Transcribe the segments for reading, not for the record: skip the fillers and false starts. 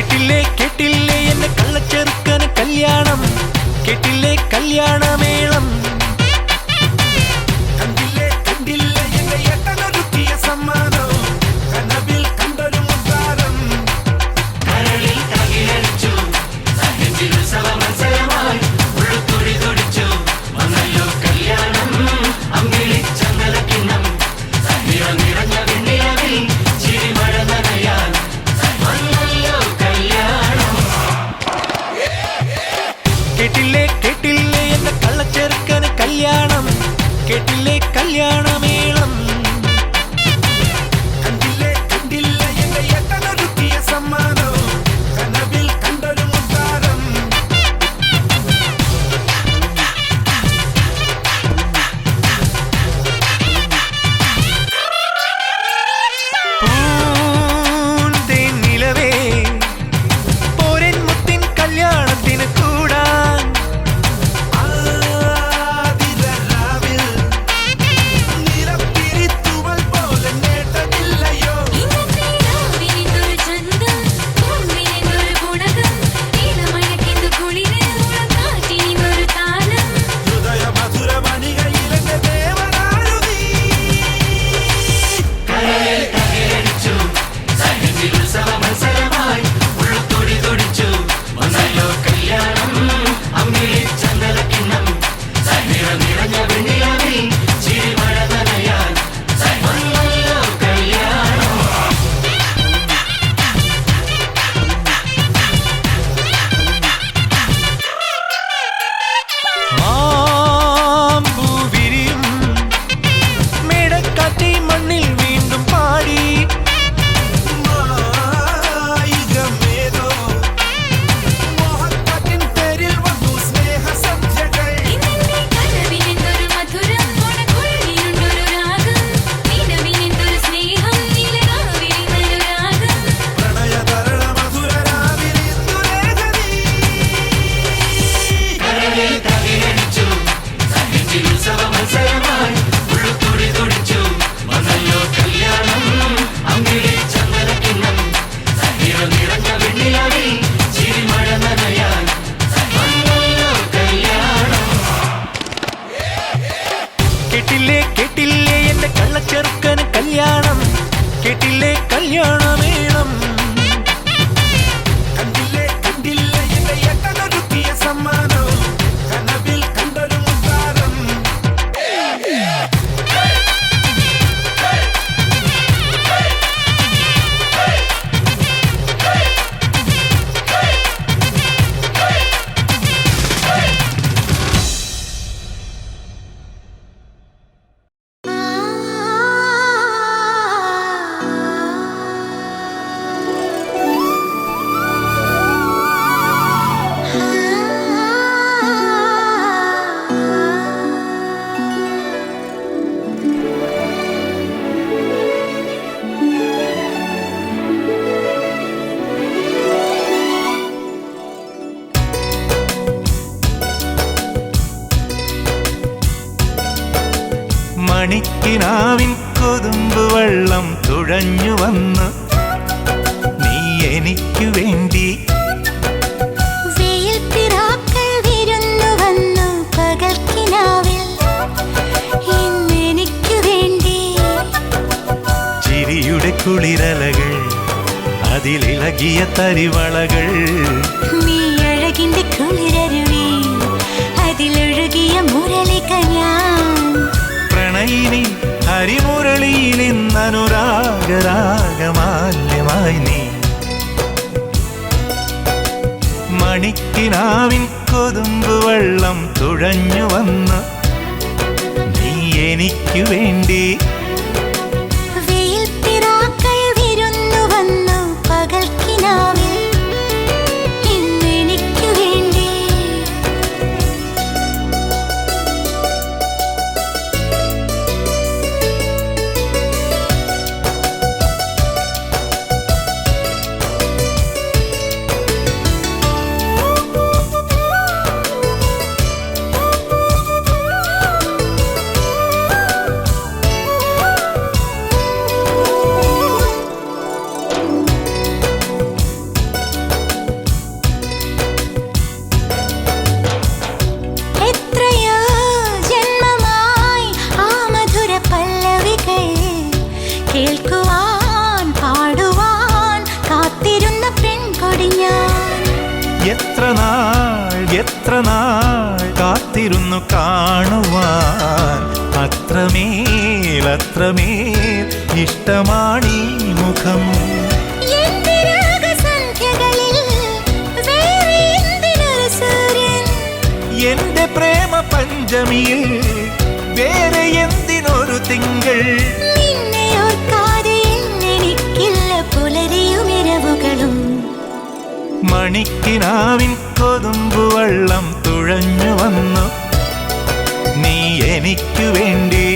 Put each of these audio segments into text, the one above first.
കേട്ടില്ലേ കേട്ടില്ലേ എന്നെ കള്ളച്ചെറുക്കന് കല്യാണം, കേട്ടില്ലേ കല്യാണമേളം. കണ്ടില്ലേ കണ്ടില്ലേ എന്നെ എട്ടനൊരുക്കിയ സമ്മാനം, കനവിൽ കണ്ടൊരു മുത്താരം. കരളിൽ തകിലടിച്ചു സഹജിൽ ഉത്സവമത്സരമായി ഉള്ളുത്തുടി തുടിച്ചു വന്നല്ലോ കല്യാണം. അമ്പിളിച്ചങ്ങലക്കിണ്ണം സഹിറം നിറഞ്ഞ വെണ്ണിലവിൽ ചിരിമഴ നനയാൻ വന്നല്ലോ കല്യാണം. കേട്ടില്ലേ കേട്ടില്ലേ എന്നെ കള്ളച്ചെറുക്കന് കല്യാണം, കേട്ടില്ലേ കല്യാണമേളം. കണ്ടില്ലേ കണ്ടില്ലേ എന്നെ എട്ടനൊരുക്കിയ സമ്മാനം, കനവിൽ കണ്ടൊരു മുത്താരം. പൂന്തേനിലവേ പോരൻ മുത്തിൻ കല്യാണത്തിന് കൂടാൻ. ആതിരരാവിൽ നിലപ്പിരിത്തുവൽ പോലെ നേട്ടമില്ലയോ. ഹൃദയ മധുരമണികയിലെന്റെ ദേവനാരുതി. കരളിൽ തകിലടിച്ചു സഹജിൽ ഉത്സവമത്സരമായി ഉള്ളുത്തുടി തുടിച്ചു വന്നല്ലോ കല്യാണം. അമ്പിളിച്ചങ്ങലക്കിണ്ണം സഹിറം നിറഞ്ഞ വെണ്ണിലവിൽ ചിരിമഴ നനയാൻ വന്നല്ലോ കല്യാണം. മാമ്പൂവിരിയും മേടക്കാറ്റി മണ്ണിൽ വീണ്ടും പാടി. മായികമേതോ മോഹക്കാറ്റിൻ പേരിൽ വന്നു സ്നേഹസന്ധ്യകൾ. പ്രണയതരള മധുരരാവിലിന്ദുലേഖനീ. കരളിൽ തകിലടിച്ചു സഹജിൽ ഉത്സവമത്സരമായി ഉള്ളുത്തുടി തുടിച്ചു വന്നല്ലോ കല്യാണം. അമ്പിളിച്ചങ്ങലക്കിണ്ണം സഹിറം നിറഞ്ഞ വെണ്ണിലവിൽ ചിരിമഴ നനയാൻ വന്നല്ലോ കല്യാണം. കേട്ടില്ലേ കേട്ടില്ലേ എന്റെ കള്ളച്ചെറുക്കന് കല്യാണം, കേട്ടില്ലേ കല്യാണമേളം. കണ്ടില്ലേ കണ്ടില്ലേ എന്റെ എട്ടനൊരുക്കിയ സമ്മാനം, കനവിൽ കണ്ടൊരു മുത്താരം. മണിക്കിനാവിൻ കൊതുമ്പ് വെള്ളം തുഴഞ്ഞു വന്ന് നീ എനിക്കു വേണ്ടി. ചിരിയുടെ കുളിരലകൾ അതിലിളകിയ തരിവളകൾ. നീ അഴകിന്റെ കുളിരരുവി അതിലൊഴുകിയ മുരളിക ഞാൻ. പ്രണയിനി ഹരിമുരളിയിൽ ഇന്നനുരാഗരാഗമാല്യമായി നീ. മണിക്കിനാവിൻ കൊതുമ്പ് വെള്ളം തുഴഞ്ഞു വന്ന് നീ എനിക്കു വേണ്ടി. എത്ര നാൾ കാത്തിരുന്നു കാണുവാൻ, അത്രമേൽ അത്രമേൽ ഇഷ്ടമാണീ മുഖം. എന്റെ രാഗസന്ധ്യകളിൽ വേറെ എന്തിനൊരു സൂര്യൻ, എന്റെ പ്രേമ പഞ്ചമിയിൽ വേറെ എന്തിനൊരു തിങ്കൾ. നിന്നെ ഓർക്കാതെ എനിക്കില്ല പുലരിയും ഇരവുകളും. മണിക്കിനാവിൻ കൊതുമ്പുവെള്ളം തുഴഞ്ഞു വന്നു നീ എനിക്കു വേണ്ടി.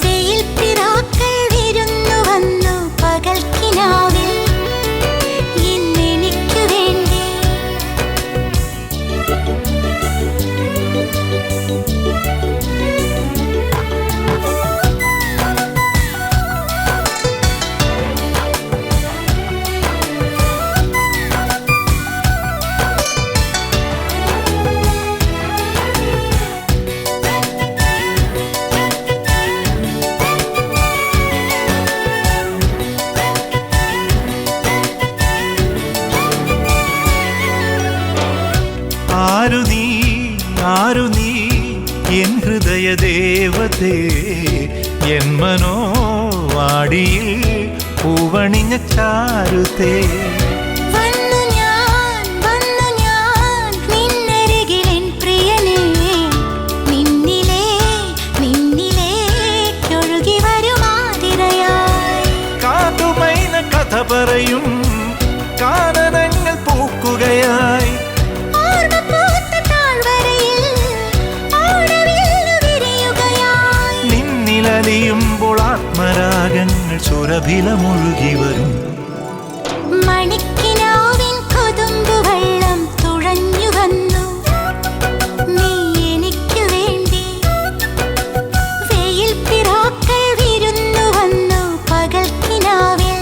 വെയിൽ പിറാക്കൾ വിരുന്നു വന്നു പകൽക്കിനാവിൽ ഇന്നെനിക്കു വേണ്ടി. ആരു നീ ആരു നീ എൻ ഹൃദയ ദേവതേ, എൻ മനോവാടിയിൽ പൂവണിഞ്ഞ ചാരുതേ. വന്നു ഞാൻ നിന്നരികിലെൻ പ്രിയനേ, നിന്നിലേക്കൊഴുകി വരുമാതിരയായി. കാട്ടുമൈന കഥ പറയും കാനനങ്ങൾ പൂക്കുകയായി. നിന്നിലലിയുമ്പോൾ ആത്മരാഗങ്ങൾ സുരഭിലമൊഴുകി വരും. മണിക്കിനാവിൻ കൊതുമ്പുവെള്ളം തുഴഞ്ഞു വന്നു നീ എനിക്കു വേണ്ടി. വെയിൽ പിറാക്കൾ വിരുന്നു വന്നു പകൽക്കിനാവിൽ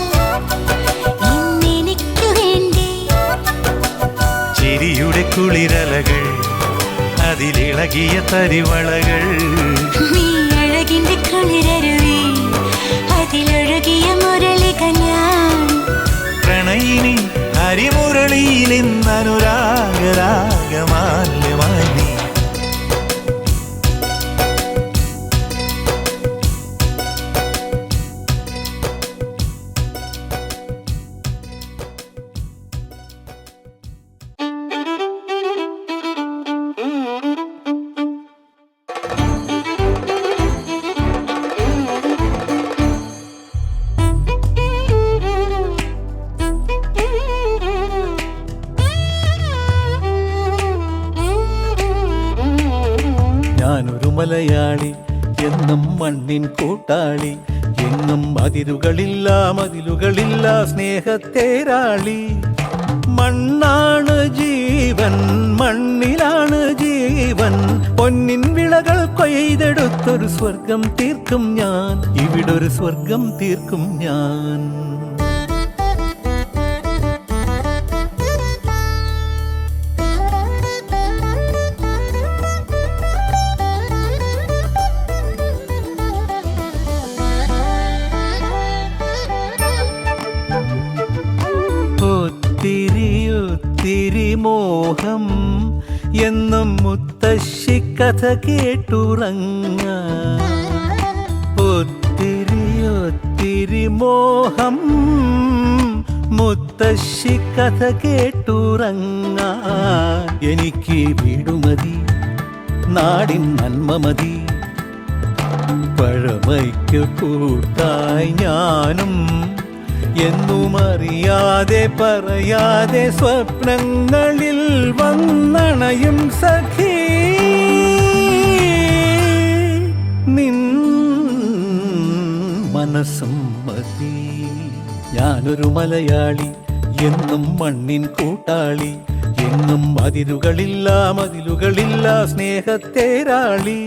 ഇന്നെനിക്കു വേണ്ടി. ചിരിയുടെ കുളിരലകൾ അതിലിളകിയ തരിവളകൾ. നീ അഴകിന്റെ കുളിരരുവി അതിലൊഴുകിയ മുരളിക ഞാൻ. പ്രണയിനി ഹരിമുരളിയിൽ ഇന്നനുരാഗരാഗമാല്യമായി നീ. ഞാനൊരു മലയാളി എന്നും മണ്ണിൻ കൂട്ടാളി, എങ്ങും മതിലുകളില്ല സ്നേഹത്തേരാളി. മണ്ണാണ് ജീവൻ മണ്ണിലാണ് ജീവൻ, പൊന്നിൻ വിളകൾ കൊയ്തെടുത്തൊരു സ്വർഗം തീർക്കും ഞാൻ, ഇവിടൊരു സ്വർഗം തീർക്കും ഞാൻ. ഒത്തിരി മോഹം എന്നും മുത്തശ്ശി കഥ കേട്ടുറങ്ങ. ഒത്തിരി മോഹം മുത്തശ്ശി കഥ കേട്ടുറങ്ങ. എനിക്ക് വീടുമതി നാടിൻ നന്മ മതി, പഴമയ്ക്ക് കൂട്ടായി ഞാനും എന്നും അറിയാതെ പറയാതെ സ്വപ്നങ്ങളിൽ വന്നണയും സഖി. നിൻ മനസ്സും മതി. ഞാനൊരു മലയാളി എന്നും മണ്ണിൻ കൂട്ടാളി, എങ്ങും മതിലുകളില്ല സ്നേഹത്തേരാളി.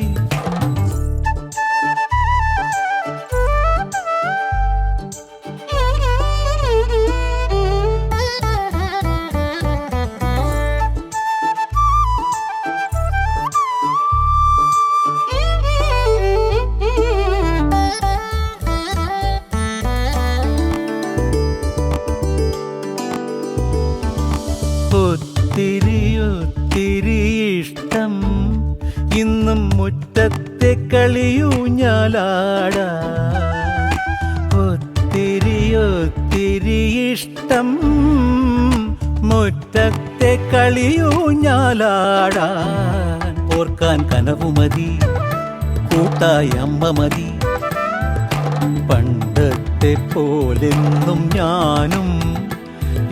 ഒത്തിരി ഇഷ്ടം ഇന്നും മുറ്റത്തെ കളിയൂഞ്ഞാലാടാ ഒത്തിരി ഒത്തിരി ഇഷ്ടം മുറ്റത്തെ കളിയൂഞ്ഞാലാടാൻ ഓർക്കാൻ കനവുമതി കൂട്ടായി അമ്മ മതി പണ്ടത്തെ പോലെന്നും ഞാനും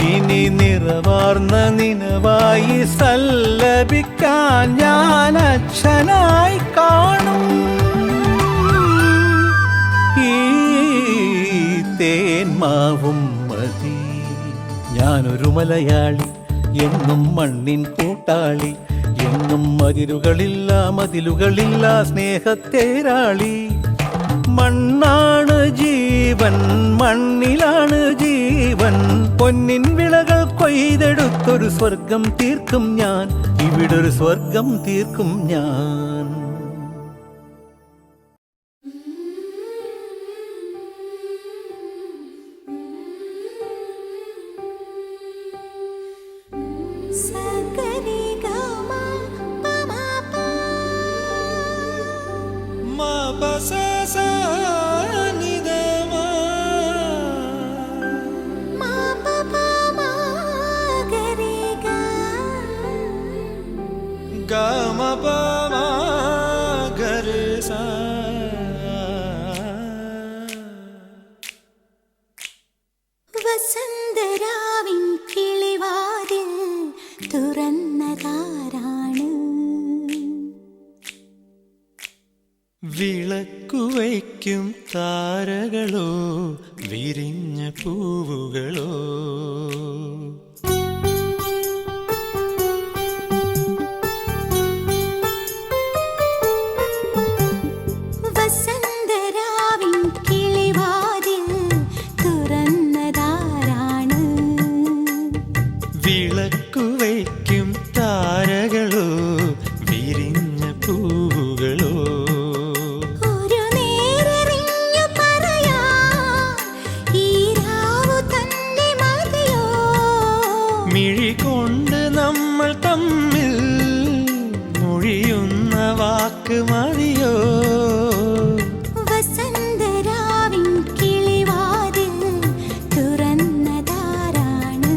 ഇനി നിറവാർന്ന നിനവായി സല്ലപിക്കാൻ ഞാൻ അച്ഛനായി കാണും ഈ തേന്മാവും മതി ഞാനൊരു മലയാളി എന്നും മണ്ണിൻ കൂട്ടാളി എന്നും മതിലുകളില്ല സ്നേഹത്തേരാളി മണ്ണാണ് ജീവൻ മണ്ണിലാണ് ജീവൻ പൊന്നിൻ വിളകൾ കൊയ്തെടുത്തൊരു സ്വർഗം തീർക്കും ഞാൻ ഇവിടൊരു സ്വർഗം തീർക്കും ഞാൻ വസന്തരാവിൻ കിളിവാതിൽ തുറന്നതാരാണ് വിളക്കുവയ്ക്കും താരകളോ വിരിഞ്ഞ പൂവുകളോ വസന്തരാവിൻ കിളിവാതിൽ തുറന്നതാരാണ് വിളക്കുവയ്ക്കും താരകളോ വിരിഞ്ഞ പൂവുകളോ ഒരു നേരെറിഞ്ഞു പറയാൻ ഈ രാവു തന്നെ മതിയോ മിഴി കൊണ്ട് നമ്മൾ തമ്മിൽ മൊഴിയുന്ന വാക്ക് മതിയോ വസന്തരാവിൻ കിളിവാതിൽ തുറന്നതാരാണ്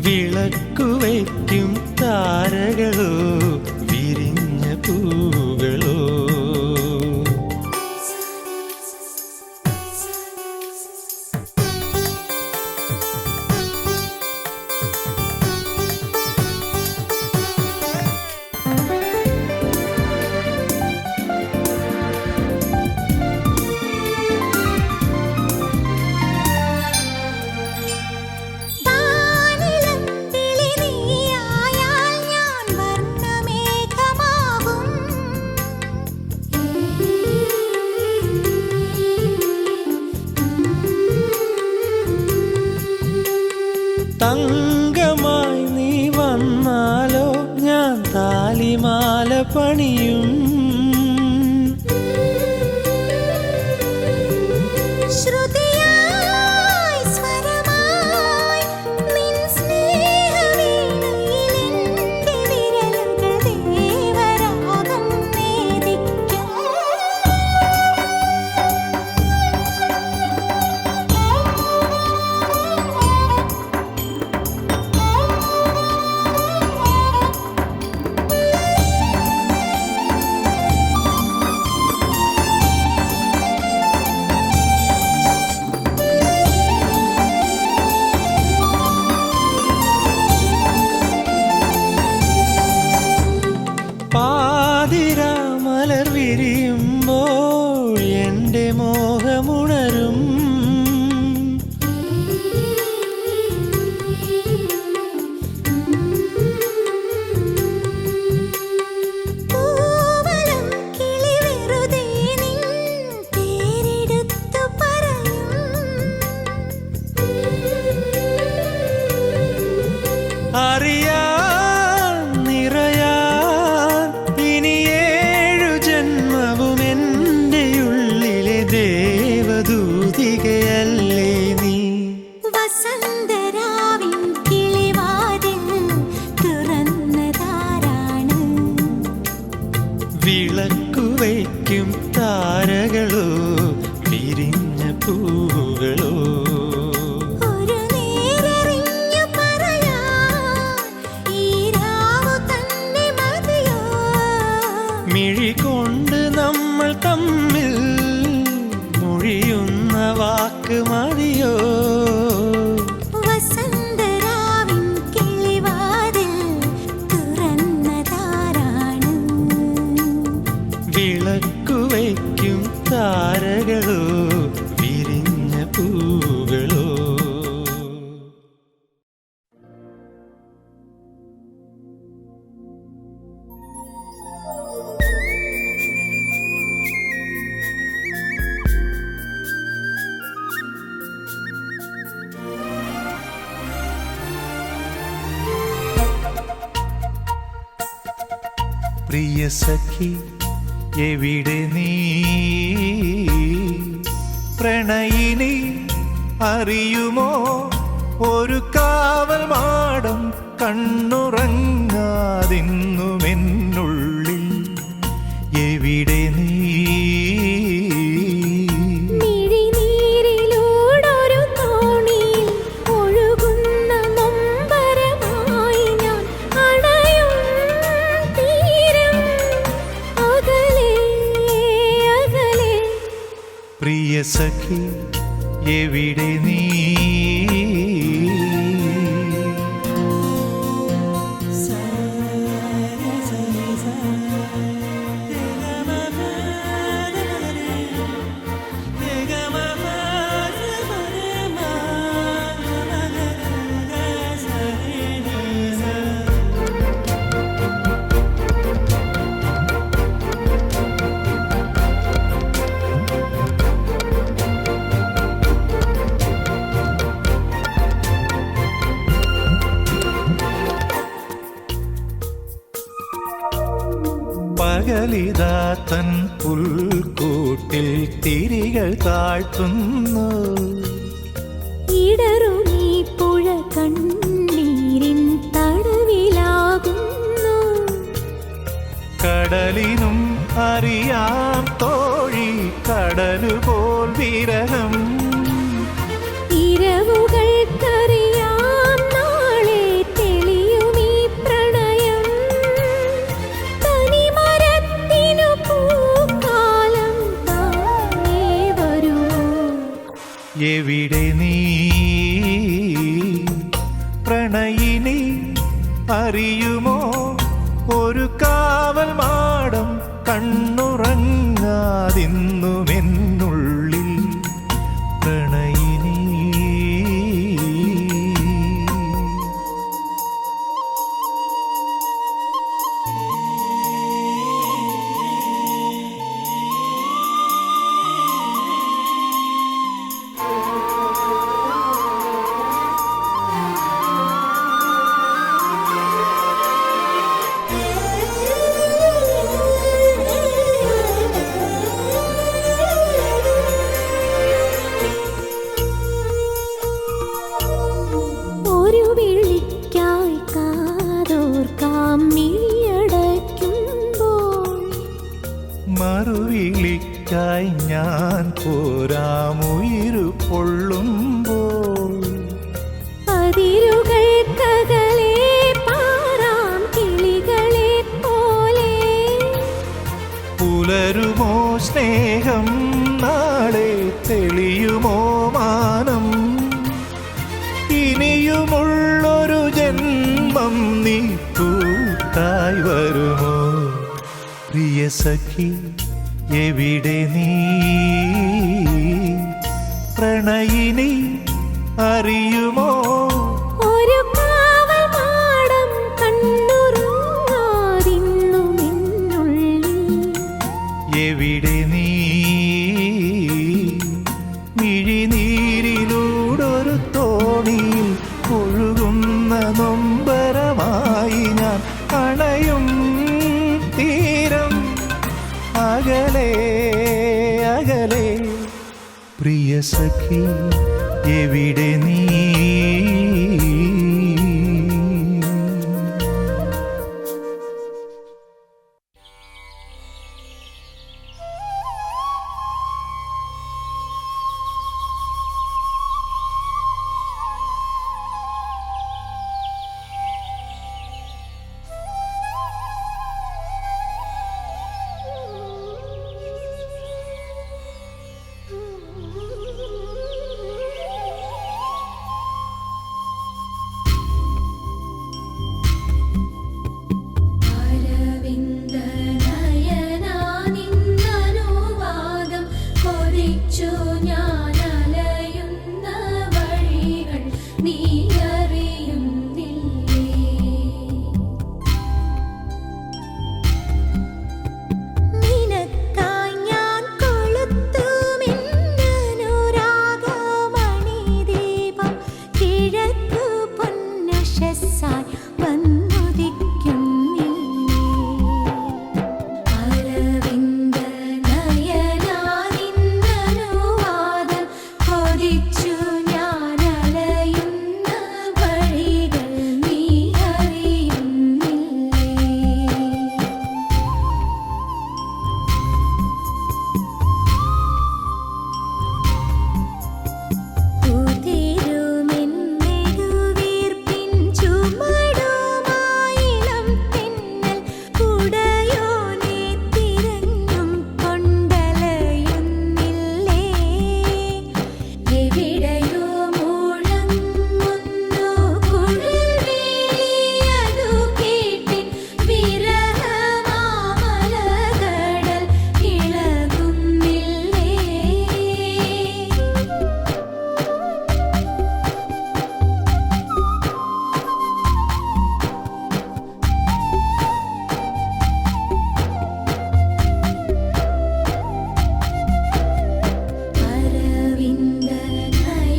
വിളക്കുവയ്ക്കും താരകളോ വിരിഞ്ഞ പൂവുകളോ താനിളം തെളിനീയായാൽ ഞാൻ വർണ്ണമേഘമാകും തങ്കമായി നീ വന്നാലോ ഞാൻ താലിമാല പണിയും ശ്രുതിയായി സ്വരമായി നിൻ സ്നേഹവീണയിൽ എൻ്റെ വിരലുകൾ ദേവരാഗം നേദിക്കും പാതിരാമലർ വിരിയുമ്പോൾ എൻ്റെ മോഹമുണരും പൂവളം കിളി വെറുതെ നിൻ പേരെടുത്തു പറയും അറിയാൻ നിറയാൻ ഇനി 7 ജന്മവും എൻ്റെ ഉള്ളിലെ ദേവദൂതികയല്ലേ നീ വസന്തരാവിൻ കിളിവാതിൽ തുറന്നതാരാണ് പൂവുകളോ ഒരു നേരറിഞ്ഞു പറയാൻ ഈ രാവു തന്നെ മതിയോ മിഴി കൊണ്ട് നമ്മൾ തമ്മിൽ മൊഴിയുന്ന വാക്ക് മതിയോ വസന്തരാവിൻ കിളിവാതിൽ തുറന്നതാരാണ് വിളക്കു വയ്ക്കും താരകളോ വിരിഞ്ഞ പൂവുകളോ പ്രിയ സഖി എവിടെ നീ പ്രണയിനി അറിയുമോ ഒരു കാവൽ മാടം കണ്ണുറങ്ങാതിന്നുമെന്നുള്ളിൽ എവിടെ നീ മിഴിനീരിലൂടൊരു തോണിയിൽ ഒഴുകുന്ന നൊമ്പരമായി ഞാൻ അണയും തീരം അകലെ അകലെ പ്രിയ സഖി എവിടെ നീ പകലിതാ തൻ പുൽക്കൂട്ടിൽ തിരികൾ താഴ്ത്തുന്നു ഇടറുമീ പുഴ കണ്ണീരിൻ തടവിലാകുന്നു കടലിനും അറിയാം തോഴി കടലുപോൽ വിരഹം ഇരവുകൾക്കറിയാം നാളെ തെളിയുമീ പ്രണയം തനിമരത്തിനു പൂക്കാലം താനേ വരുമോ എവിടെ നീ പ്രണയിനി അറിയുമോ ഒരു കാവൽ മാടം കണ്ണുറങ്ങാതിന്നുമെന്നുള്ളിൽ പ്രണയിനി ഒരു വിളിക്കായി കാതോർക്കാം മിഴിയടയ്ക്കുമ്പോൾ മറുവിളിക്കായി ഞാൻ പോരാമുയിരു പൊള്ളുമ്പോൾ അതിരുകൾക്കകലെ പാറാം കിളികളെ പോലെ പുലരുമോ സ്നേഹം നാളെ തെളിയുമോ മാനം ഇനിയുമുള്ളൊരു ജന്മം നീ കൂട്ടായി വരുമോ പ്രിയ സഖി എവിടെ നീ പ്രണയിനി അറിയുമോ ഒരു കാവൽ മാടം കണ്ണുറങ്ങാതിന്നുമെന്നുള്ളിൽ എവിടെ നീ മിഴിനീരിലൂടൊരു തോണിയിൽ ഒഴുകുന്ന നൊമ്പരമായി ഞാൻ അണയും തീരം അകലെ അകലെ പ്രിയ സഖി എവിടെ നീ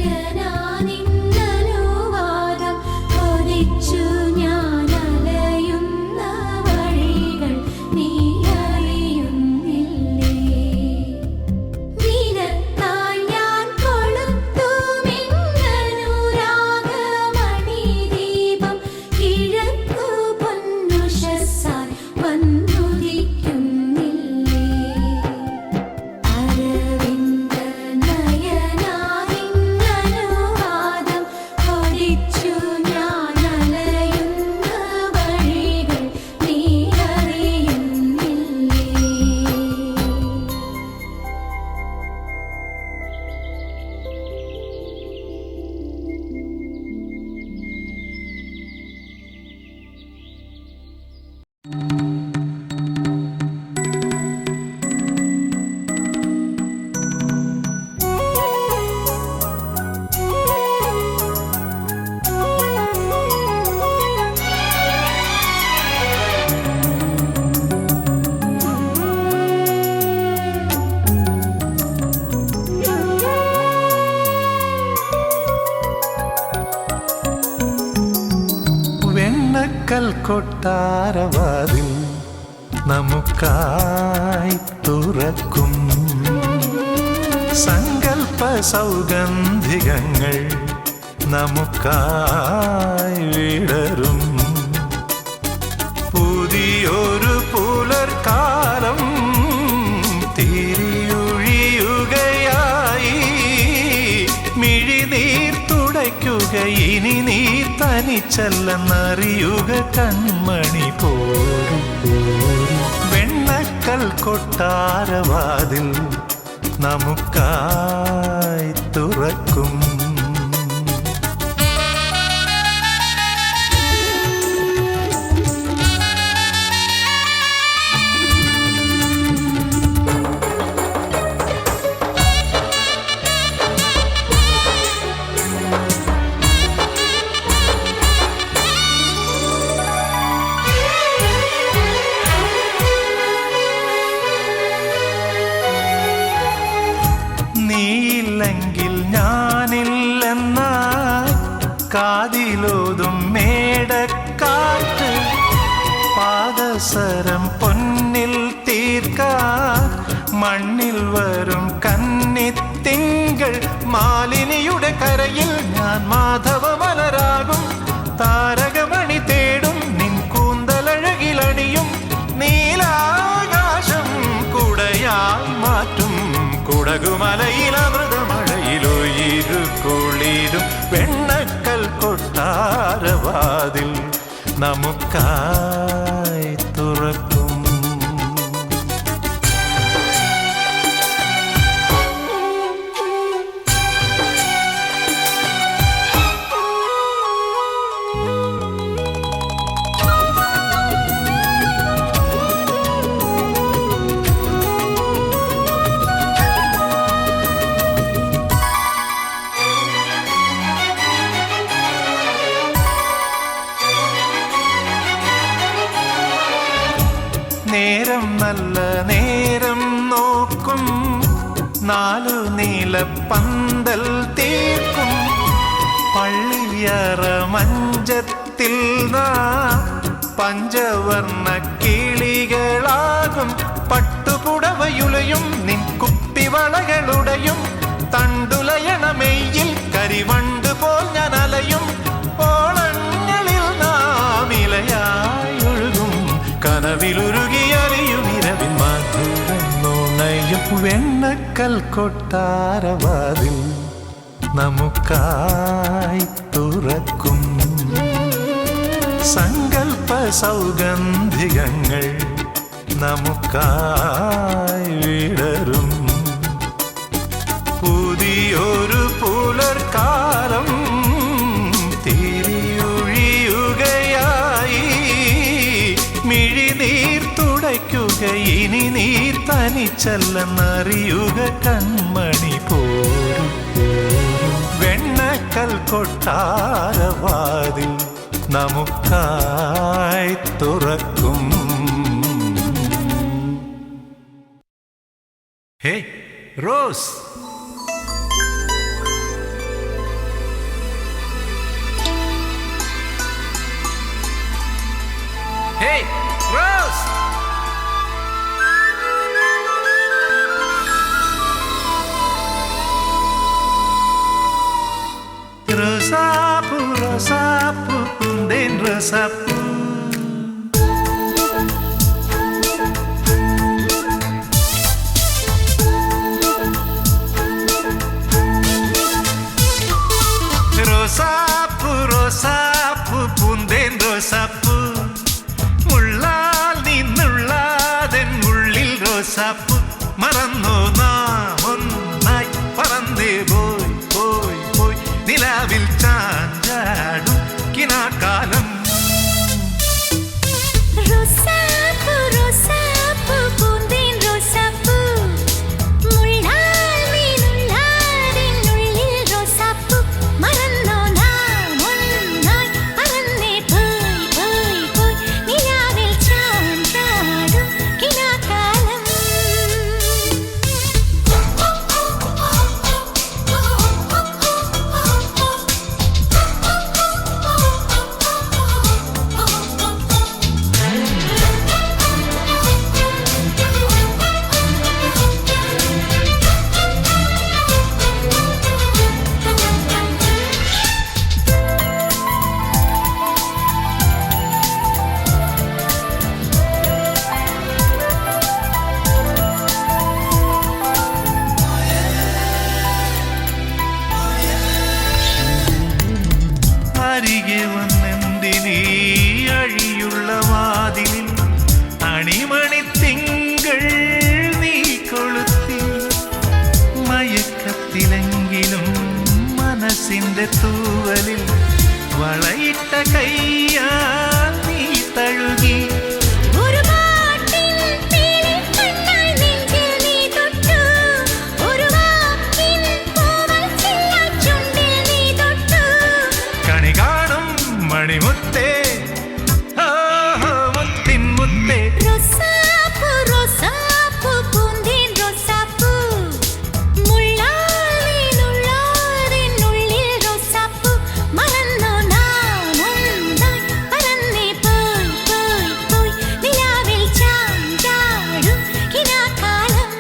നയനാ നിന്നനുവാദം കൊതിച്ചു ഞാൻ അലയുന്ന വഴികൾ നീ അറിയുന്നില്ലേ? നിനത്തായി ഞാൻ കൊളുത്തു മിന്നനുരാഗമണി ദീപം കിഴക്കു പൊന്നുഷസ്സാൽ വന്നുദിക്കുന്നില്ലേ? അരവിന്ദ നയനാ നിന്നനുവാദം കൊതിച്ചു ഞാൻ അലയുന്ന വഴികൾ നീ അറിയുന്നില്ലേ? വെണ്ണക്കൽ കൊട്ടാരവാതിൽ നമുക്കായി തുറക്കും. സങ്കൽപ്പ സൗഗന്ധികങ്ങൾ നമുക്കായി വിടരും. പുതിയൊരു പുലർക്കാലം തിരിയൊഴിയുകയായി. മിഴിനീർ തുടയ്ക്കുക ഇനി നീ തനിച്ചല്ലെന്നറിയുക കൺമണി പോരും. വെണ്ണക്കൽ കൊട്ടാരവാതിൽ നമുക്കായി തുറക്കും. നീയില്ലെങ്കിൽ ഞാനില്ലെന്ന കാതിലോതും മേടക്കാറ്റ് പാദസരം പൊന്നിൽ തീർക്കാൻ മണ്ണിൽ വരും കന്നിത്തിങ്കൾ. മാലിനിയുടെ കരയിൽ ഞാൻ മാധവമലരാകും. താരകമണി തേടും നിൻ കൂന്തലഴകിലണിയും. നീലാകാശം കുടയായി മാറ്റും. കുടകുമലയിലമൃതമഴയിലൊയിരുകുളിരും. വെണ്ണക്കൽ കൊട്ടാരവാതിൽ നമുക്കായി തുറക്കും. നേരം നല്ല നേരം നോക്കും. നാലു നീലപ്പന്തൽ തീർക്കും. പള്ളിയറ മഞ്ചത്തിൽ പഞ്ചവർണ്ണ കിളികളാകും. പട്ടുപുടവയുലയും നിൻ കുപ്പിവളകളുടെയും. തണ്ടുലയണമെയിൽ കരിവണ്ട് പോൽ ഞാൻ അലയും. ഓളങ്ങളിൽ നാം ഇലയായി ഒഴുകും. കനവിലുരുകിയറിയും ഇരവിൻ മധുരം നുണയും. വെണ്ണക്കൽ കൊട്ടാരവാതിൽ നമുക്കായി തുറക്കും. സങ്കൽപ്പ സൗഗന്ധികങ്ങൾ നമുക്കായി വിടരും. പുതിയൊരു പുലർക്കാലം തിരിയൊഴിയുകയായി. മിഴിനീർ തുടയ്ക്കുക ഇനി നീ തനിച്ചല്ലെന്നറിയുക കൺമണി പോരും. വെണ്ണക്കൽ കൊട്ടാരവാതിൽ നമുക്കായി തുറക്കും. ഹേ റോസ്, റോസ് റോസാപ്പൂ റോസാപ്പൂ പൂന്തേൻ റോസാപ്പൂ റോസാപ്പൂ റോസാപ്പൂ പൂന്തേൻ റോസാപ്പൂ മുള്ളാൽ നിന്നുള്ളാതെൻ ഉള്ളിൽ റോസാപ്പൂ മറന്നോ നാം ഒന്നായി പറന്നേ പോയി പോയി പോയി നിലാവിൽ ചാഞ്ചാടും കിനാക്കാലം റോസാപ്പൂ റോസാപ്പൂ പൂന്തേൻ റോസാപ്പൂ മുള്ളാൽ നീനുള്ളാതിനുള്ളിൽ റോസാപ്പൂ മറന്നോ നാം ഒന്നായി പറന്നേ പോയി പോയി പോയി നിലാവിൽ ചാഞ്ചാടും കിനാക്കാലം അരികെ വന്നെന്തിനീ അഴിയുള്ള വാതിലിൽ അണിമണി തിങ്കൾ നീ കൊളുത്തി മയക്കത്തിലെങ്കിലും മനസ്സിന്റെ തൂവലിൽ വളയിട്ട കയ്യാ നീ തഴുകി ഒരു പാട്ടിൻ നീലിക്കണ്ണായി നെഞ്ചിൽ നീ തൊട്ടു ഒരു വാക്കിൻ പൂവൽ ചില്ലാ ചുണ്ടിൽ നീ തൊട്ടു കണി കാണും മണിമുത്തേ ഓഹോ മുത്തിൻ മുത്തേ റോസാപ്പൂ റോസാപ്പൂ പൂന്തേൻ റോസാപ്പൂ മുള്ളാൽ നീനുള്ളാതിനുള്ളിൽ റോസാപ്പൂ മറന്നോ നാം ഒന്നായി പറന്നേ പോയി പോയി പോയി നിലാവിൽ ചാഞ്ചാടും കിനാക്കാലം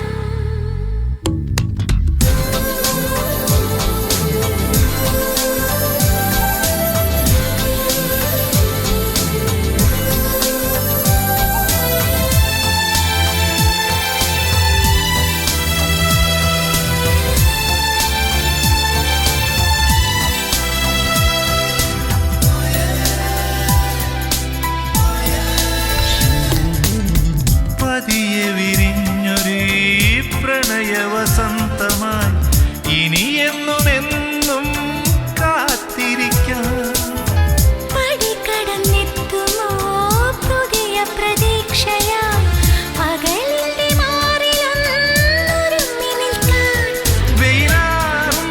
പതിയെ വിരിഞ്ഞൊരു പ്രണയവസന്തമായി ഇനിയെന്നും എന്നും കാത്തിരിക്കാം പടികടന്നെത്തുമോ പുതിയ പ്രതീക്ഷയായി പകലിന്റെ മാറിലൊന്നൊരുമ്മി നിൽക്കാൻ വെയിലാറും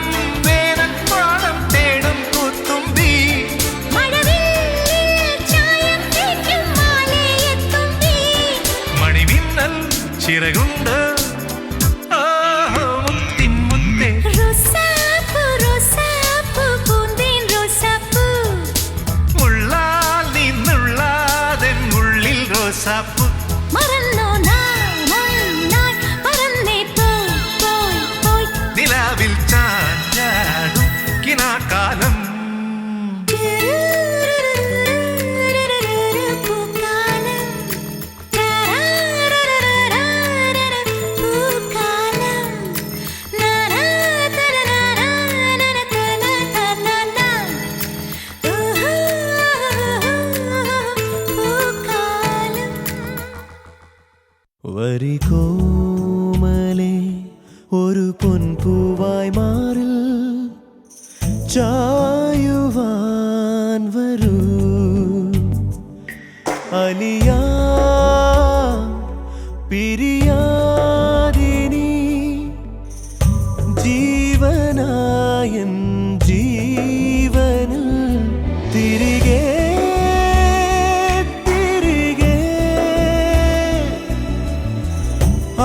വേനൽപ്പാടം തേടും കുത്തുമ്പി മഴവില്ലിൽ ചായം തേക്കും മാലയെത്തുമ്പി മണിമിന്നൽ ചിറകുണ്ട് ഓഹോ മുത്തിൻ മുത്തേ റോസാപ്പൂ റോസാപ്പൂ പൂന്തേൻ റോസാപ്പൂ മുള്ളാൽ നിന്നുള്ളാതെൻ ഉള്ളിൽ റോസാപ്പൂ മറന്നോ നാം ഒന്നായി പറന്നേ പോയി പോയി പോയി നിലാവിൽ ചാഞ്ചാടും കിനാക്കാലം പൂക്കാലം പൂക്കാലം വരികോമലേ ഒരു പൊൻപൂവായി മാറിൽ ചായുവാൻ വരൂ അലിയാ പിരിയാതിനി ജീവനായൻ ജീവനിൽ തിരികെ തിരികെ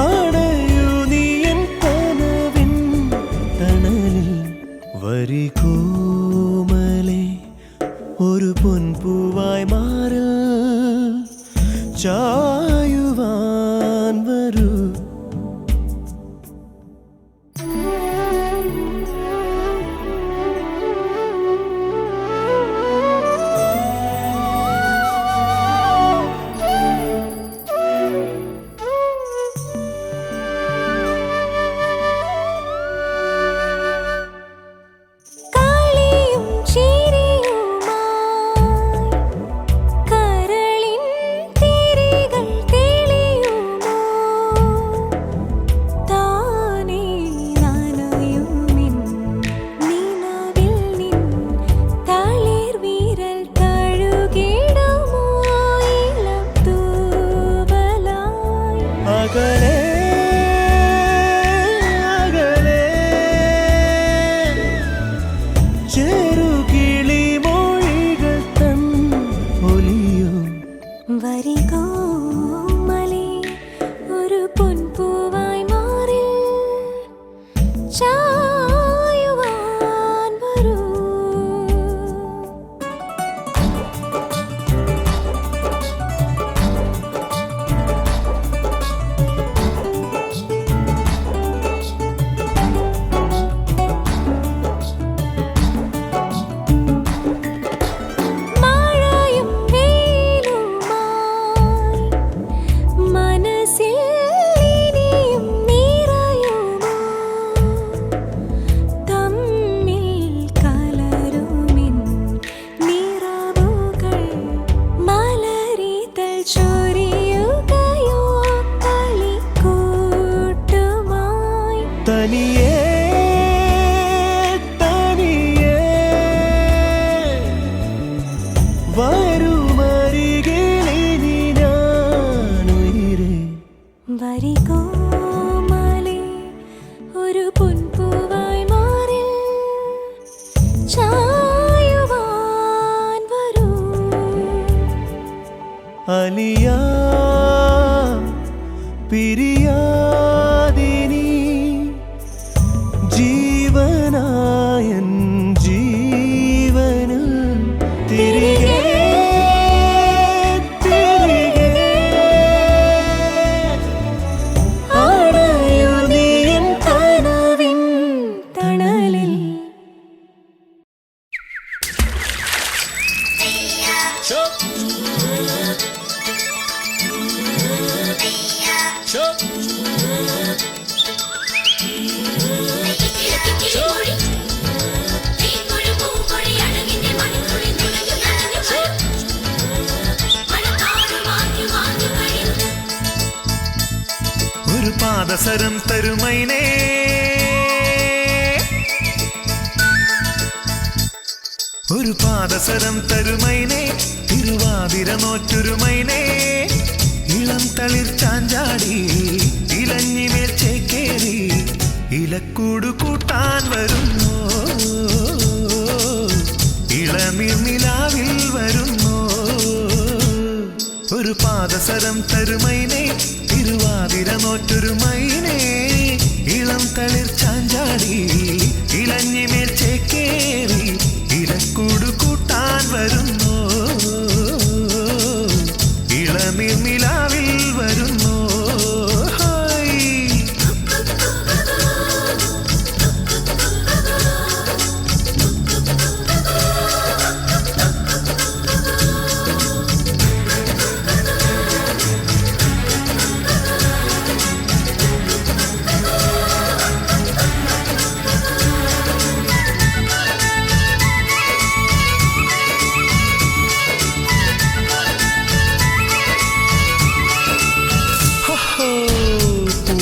അണയൂ നീ എൻ കനവിൻ തണലിൽ വരികോമലേ ഒരു പൊൻപൂവായി മാറിൽ ചായുവാൻ വരൂ. കളിയും ചിരിയുമായി കരളിൻ തിരികൾ തെളിയുമോ താനേ നനയുമിൻ നിലവിൽ നിൻ തളിർ വിരൽ തഴുകിടുമോ ഇളം തൂവലായി. അകലെ അകലെ ചെറുകിളി മൊഴികൾ തൻ ഒലിയോ. വരികോ മലേ ഒരു പൊൻപൂവായി മാറി ചായുവാൻ വരൂ. മഴയും വെയിലുമായി മനസ്സിൽ ഇനിയും നിറയുമോ തമ്മിൽ കലരുമിൻ നിറവുകൾ മലരിതൾ ചൊരിയുകയോ കളിക്കൂട്ടുമായി. തനിയേ തനിയേ വരുമരികിലിനി ഞാനുയിരേ. വരികോ മലേ ഒരു പൊൻപൂവായി മാറി ചായുവാൻ വരൂ. അലിയാ പിരിയാതിനി ജീവനായൻ ജീവനിൽ തിരികെ തിരികെ അണയൂ നീ എൻ കനവിൻ തണലിൽ. ഒരു പാദസരം തരുമൈനേ ഒരു പാദസരം തരുമൈനേ തിരുവാതിര നോറ്റൊരുമൈനേ ഇളം തളിർ ചാഞ്ചാടി ഇലഞ്ഞിമേൽ ചേക്കേറി ഇലക്കൂടു കൂട്ടാൻ വരുന്നു ഇളനീർ നിലാവിൽ വരുന്നു ഒരു പാദസരം തരുമൈനേ തിരുവാതിര നോറ്റൊരുമൈനേ ഇളം തളിർ ചാഞ്ചാടി ഇലഞ്ഞിമേൽ ചേക്കേറി ഇലക്കൂടു കൂട്ടാൻ വരുന്നു ഇളനീർ നിലാവിൽ വരുന്നു ഹായ്.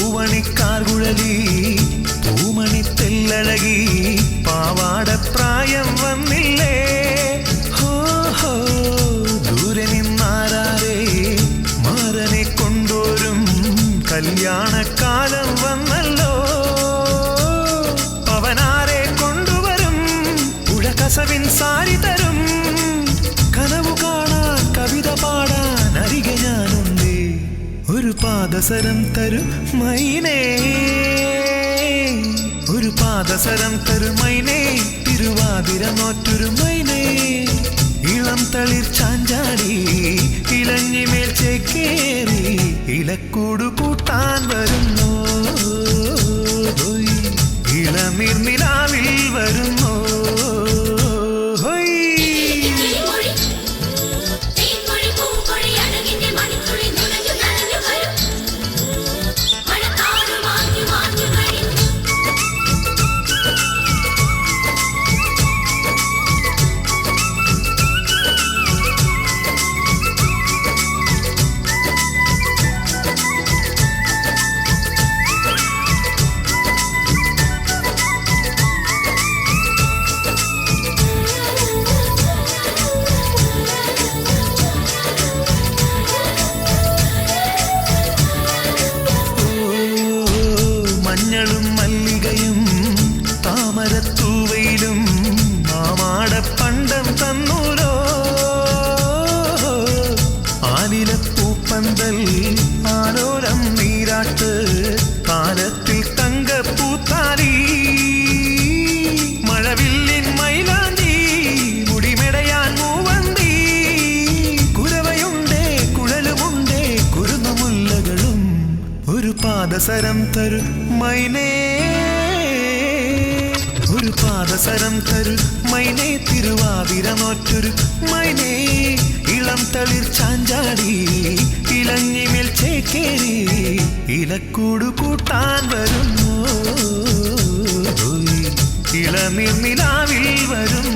പൂവണിക്കാർകുഴലി പൂമണി തെല്ലഴകി പാവാടപ്രായം വന്നില്ലേ ഹോ ഹോ ദൂരെ നിന്നാരേ മാരനെ കൊണ്ടോരും കല്യാണക്കാലം വന്നല്ലോ അവനാരെ കൊണ്ടുവരും ഉഴകസവിൻ സാരി തരും കനവു കാണാൻ കവിത പാടാൻ അരികെ ഞാനുണ്ട് ഒരു പാദസരം തരുമൈനേ ഒരു പാദസരം തരുമൈനേ തിരുവാതിര നോറ്റൊരുമൈനേ ഇളം തളിർ ചാഞ്ചാടി ഇലഞ്ഞിമേൽ ചേക്കേറി ഇലക്കൂട് കൂട്ടാൻ വരുന്നു ഇളനീർ നിലാവിൽ വരുന്നു മഞ്ഞളും മല്ലികയും താമരത്തൂവയിലും മാമാടപ്പണ്ടം തന്നൂരോ ആലിലപ്പൂപ്പന്തൽ ആലോലം നീരാട്ട് കാലത്തിൽ തങ്കപ്പൂത്താലി മഴവില്ലിൻ മൈലാഞ്ചി മുടിമെടയാൻ മൂവന്തി കുരവയുണ്ടേ കുഴലുമുണ്ടേ കുരുന്നുമുല്ലകളും ഒരു പാദസരം തരു മൈനേ ഒരു പാദസരം തരു മൈനേ തിരുവാതിരനോറ്റൊരു മൈനേ ഇളം തളിർ ചാഞ്ചാടി ഇലഞ്ഞിമേൽ ചേക്കേറി ഇലക്കൂട് കൂട്ടാൻ വരുന്നു ഇളനീർ നിലാവിൽ വരും